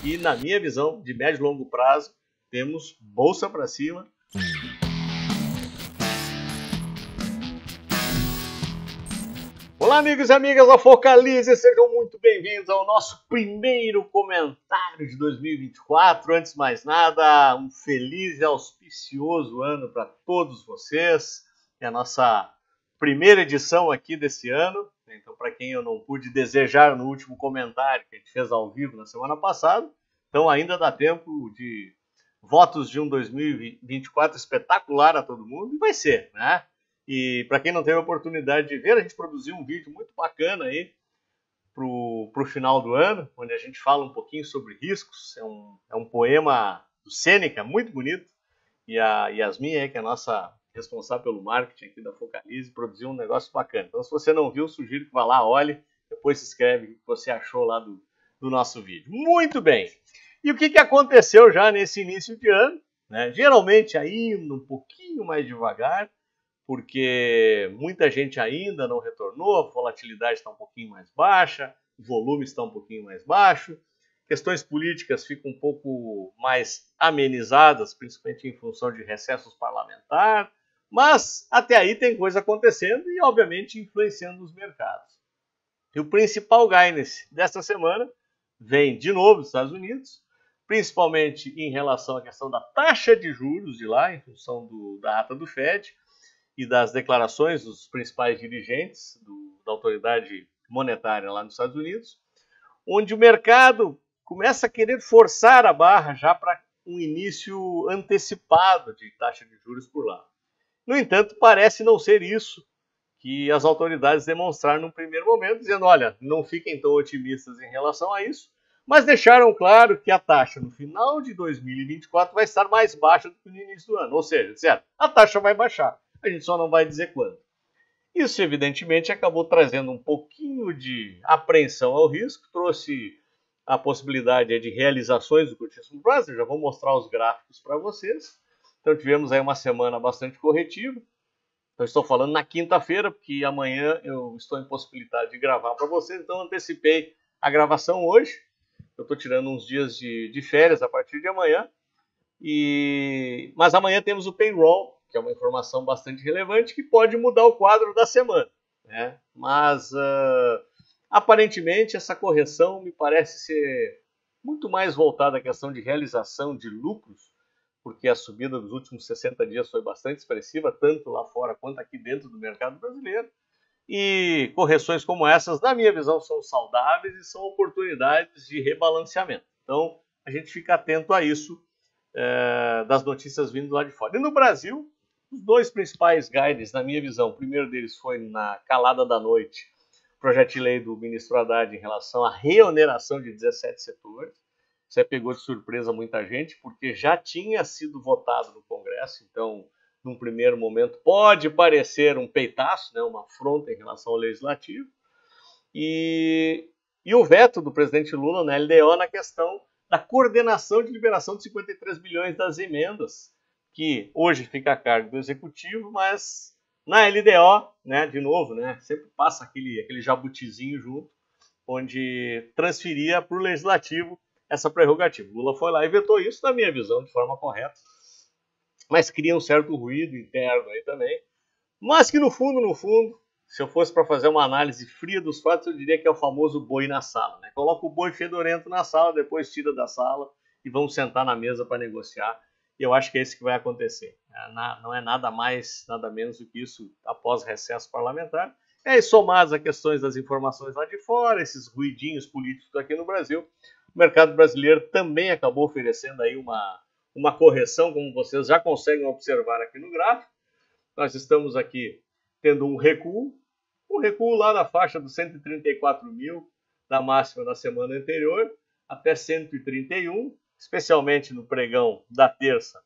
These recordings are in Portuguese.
aqui, na minha visão, de médio e longo prazo, temos bolsa para cima. Olá, amigos e amigas da Focalize, sejam muito bem-vindos ao nosso primeiro comentário de 2024. Antes de mais nada, um feliz e auspicioso ano para todos vocês. É a nossa primeira edição aqui desse ano. Então, para quem eu não pude desejar no último comentário que a gente fez ao vivo na semana passada, então ainda dá tempo de votos de um 2024 espetacular a todo mundo, e vai ser, né? E para quem não teve a oportunidade de ver, a gente produziu um vídeo muito bacana aí pro final do ano, onde a gente fala um pouquinho sobre riscos. É um poema do Sêneca, muito bonito. E a Yasmin, aí, que é a nossa responsável pelo marketing aqui da Focalize, produziu um negócio bacana. Então, se você não viu, sugiro que vá lá, olhe, depois se escreve o que você achou lá do nosso vídeo. Muito bem! E o que aconteceu já nesse início de ano? Né? Geralmente ainda um pouquinho mais devagar, porque muita gente ainda não retornou, a volatilidade está um pouquinho mais baixa, o volume está um pouquinho mais baixo, questões políticas ficam um pouco mais amenizadas, principalmente em função de recessos parlamentares, mas até aí tem coisa acontecendo e, obviamente, influenciando os mercados. E o principal guidance desta semana vem de novo dos Estados Unidos, principalmente em relação à questão da taxa de juros de lá, em função da ata do Fed, e das declarações dos principais dirigentes da autoridade monetária lá nos Estados Unidos, onde o mercado começa a querer forçar a barra já para um início antecipado de taxa de juros por lá. No entanto, parece não ser isso que as autoridades demonstraram no primeiro momento, dizendo, olha, não fiquem tão otimistas em relação a isso, mas deixaram claro que a taxa no final de 2024 vai estar mais baixa do que no início do ano. Ou seja, disseram, a taxa vai baixar. A gente só não vai dizer quando. Isso, evidentemente, acabou trazendo um pouquinho de apreensão ao risco, trouxe a possibilidade de realizações do curtíssimo prazo. Eu já vou mostrar os gráficos para vocês. Então, tivemos aí uma semana bastante corretiva. Então, estou falando na quinta-feira, porque amanhã eu estou impossibilitado de gravar para vocês, então antecipei a gravação hoje. Eu estou tirando uns dias de férias a partir de amanhã. Mas amanhã temos o payroll, que é uma informação bastante relevante, que pode mudar o quadro da semana. Né? Mas, aparentemente, essa correção me parece ser muito mais voltada à questão de realização de lucros, porque a subida dos últimos 60 dias foi bastante expressiva, tanto lá fora quanto aqui dentro do mercado brasileiro. E correções como essas, na minha visão, são saudáveis e são oportunidades de rebalanceamento. Então, a gente fica atento a isso, das notícias vindo lá de fora. E no Brasil, os dois principais guides, na minha visão, o primeiro deles foi na calada da noite, projeto de lei do ministro Haddad em relação à reoneração de 17 setores. Isso aí pegou de surpresa muita gente, porque já tinha sido votado no Congresso, então, num primeiro momento, pode parecer um peitaço, né, uma afronta em relação ao Legislativo. E o veto do presidente Lula na LDO na questão da coordenação de liberação de 53 bilhões das emendas, que hoje fica a cargo do Executivo, mas na LDO, né, de novo, né, sempre passa aquele jabutizinho junto, onde transferia para o Legislativo essa prerrogativa. Lula foi lá e vetou isso, na minha visão, de forma correta, mas cria um certo ruído interno aí também, mas que no fundo, se eu fosse para fazer uma análise fria dos fatos, eu diria que é o famoso boi na sala. Né? Coloca o boi fedorento na sala, depois tira da sala e vamos sentar na mesa para negociar. E eu acho que é isso que vai acontecer. Não é nada mais, nada menos do que isso após recesso parlamentar. E aí, somadas a questões das informações lá de fora, esses ruidinhos políticos aqui no Brasil, o mercado brasileiro também acabou oferecendo aí uma correção, como vocês já conseguem observar aqui no gráfico. Nós estamos aqui tendo um recuo lá na faixa dos 134 mil da máxima da semana anterior até 131, especialmente no pregão da terça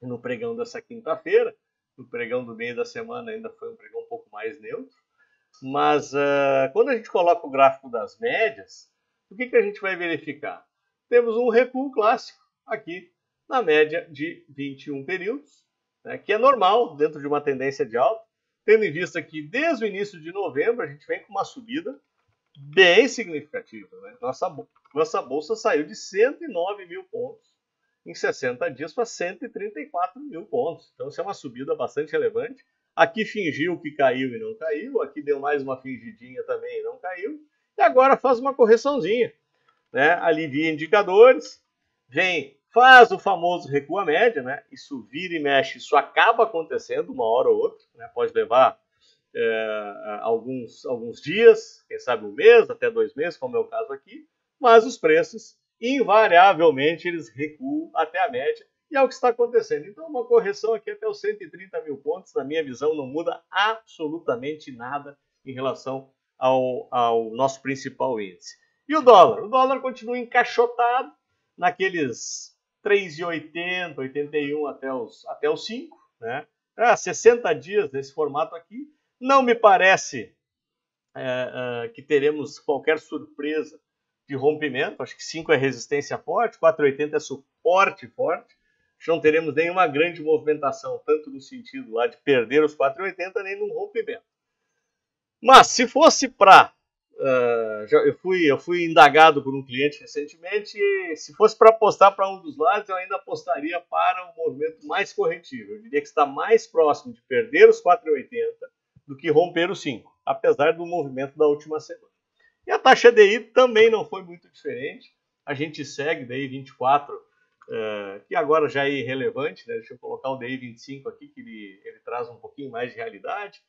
e no pregão dessa quinta-feira. No pregão do meio da semana ainda foi um pregão um pouco mais neutro. Mas quando a gente coloca o gráfico das médias, o que a gente vai verificar? Temos um recuo clássico aqui na média de 21 períodos, né, que é normal dentro de uma tendência de alta, tendo em vista que desde o início de novembro a gente vem com uma subida, bem significativa, né? Nossa bolsa saiu de 109 mil pontos em 60 dias para 134 mil pontos. Então, isso é uma subida bastante relevante. Aqui fingiu que caiu e não caiu. Aqui deu mais uma fingidinha também e não caiu. E agora faz uma correçãozinha, né? Alivia indicadores, faz o famoso recuo à média, né? Isso vira e mexe, isso acaba acontecendo uma hora ou outra, né? Pode levar alguns dias, quem sabe um mês, até 2 meses, como é o caso aqui, mas os preços, invariavelmente, eles recuam até a média, e é o que está acontecendo. Então, uma correção aqui até os 130 mil pontos, na minha visão, não muda absolutamente nada em relação ao nosso principal índice. E o dólar? O dólar continua encaixotado naqueles 3,80, 81 até os 5, né? 60 dias nesse formato aqui. Não me parece que teremos qualquer surpresa de rompimento. Acho que 5 é resistência forte, 4,80 é suporte forte. Acho que não teremos nenhuma grande movimentação, tanto no sentido lá de perder os 4,80, nem no rompimento. Mas se fosse para... eu fui indagado por um cliente recentemente, e se fosse para apostar para um dos lados, eu ainda apostaria para um movimento mais corretivo. Eu diria que está mais próximo de perder os 4,80 do que romper os 5, apesar do movimento da última semana. E a taxa DI também não foi muito diferente. A gente segue DI 24, que agora já é irrelevante, né? Deixa eu colocar o DI 25 aqui, que ele traz um pouquinho mais de realidade.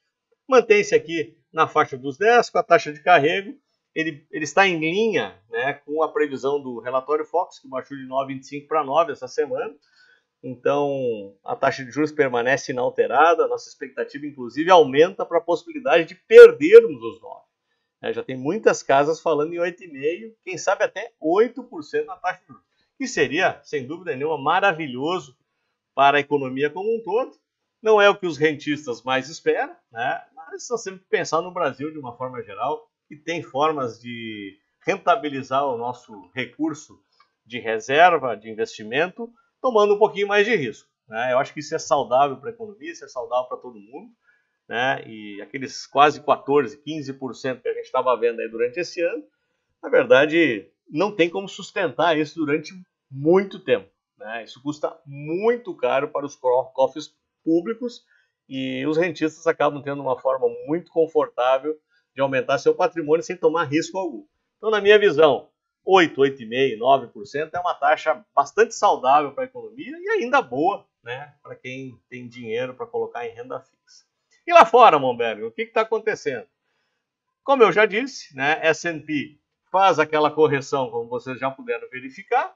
Mantém-se aqui na faixa dos 10, com a taxa de carrego. Ele está em linha, né, com a previsão do relatório Fox, que baixou de 9,25 para 9 essa semana. Então, a taxa de juros permanece inalterada. Nossa expectativa, inclusive, aumenta para a possibilidade de perdermos os 9. Já tem muitas casas falando em 8,5%, quem sabe até 8% na taxa de juros. Que seria, sem dúvida nenhuma, maravilhoso para a economia como um todo. Não é o que os rentistas mais esperam, né? Mas nós temos que pensar no Brasil de uma forma geral, que tem formas de rentabilizar o nosso recurso de reserva, de investimento, tomando um pouquinho mais de risco, né? Eu acho que isso é saudável para a economia, isso é saudável para todo mundo, né? E aqueles quase 14%, 15% que a gente estava vendo aí durante esse ano, na verdade, não tem como sustentar isso durante muito tempo, né? Isso custa muito caro para os cofres públicos e os rentistas acabam tendo uma forma muito confortável de aumentar seu patrimônio sem tomar risco algum. Então, na minha visão, 8, 8,5%, 9% é uma taxa bastante saudável para a economia e ainda boa, né, para quem tem dinheiro para colocar em renda fixa. E lá fora, Momberg, o que está acontecendo? Como eu já disse, né, S&P faz aquela correção, como vocês já puderam verificar,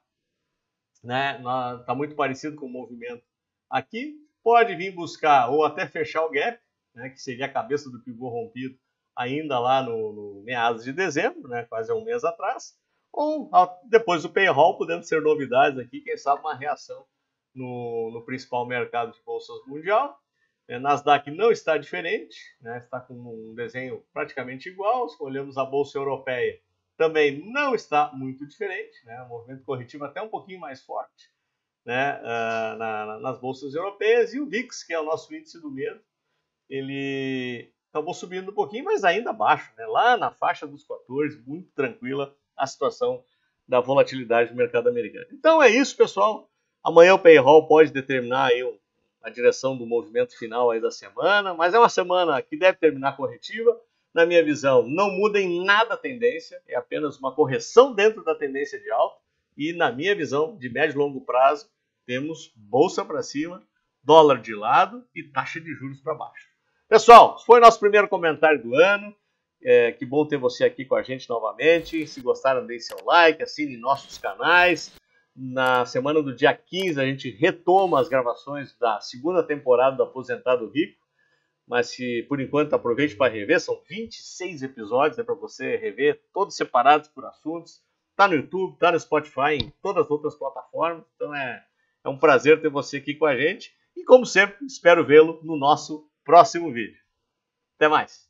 né, está muito parecido com o movimento aqui. Pode vir buscar ou até fechar o gap, né, que seria a cabeça do pivô rompido ainda lá no meados de dezembro, né, quase um mês atrás, ou depois do payroll, podendo ser novidades aqui, quem sabe uma reação no principal mercado de bolsas mundial. Nasdaq não está diferente, né, está com um desenho praticamente igual. Se olhamos a bolsa europeia, também não está muito diferente, né, um movimento corretivo até um pouquinho mais forte, né, nas bolsas europeias. E o VIX, que é o nosso índice do medo, ele acabou subindo um pouquinho, mas ainda abaixo, né, lá na faixa dos 14, muito tranquila a situação da volatilidade do mercado americano. Então é isso, pessoal. Amanhã o payroll pode determinar aí a direção do movimento final aí da semana, mas é uma semana que deve terminar corretiva. Na minha visão, não muda em nada a tendência, é apenas uma correção dentro da tendência de alta. E na minha visão, de médio e longo prazo, temos bolsa para cima, dólar de lado e taxa de juros para baixo. Pessoal, foi nosso primeiro comentário do ano. Que bom ter você aqui com a gente novamente. Se gostaram, deixe seu like, assine nossos canais. Na semana do dia 15, a gente retoma as gravações da segunda temporada do Aposentado Rico. Mas se por enquanto aproveite para rever, são 26 episódios para você rever, todos separados por assuntos. Está no YouTube, está no Spotify, em todas as outras plataformas. Então é um prazer ter você aqui com a gente. E como sempre, espero vê-lo no nosso próximo vídeo. Até mais!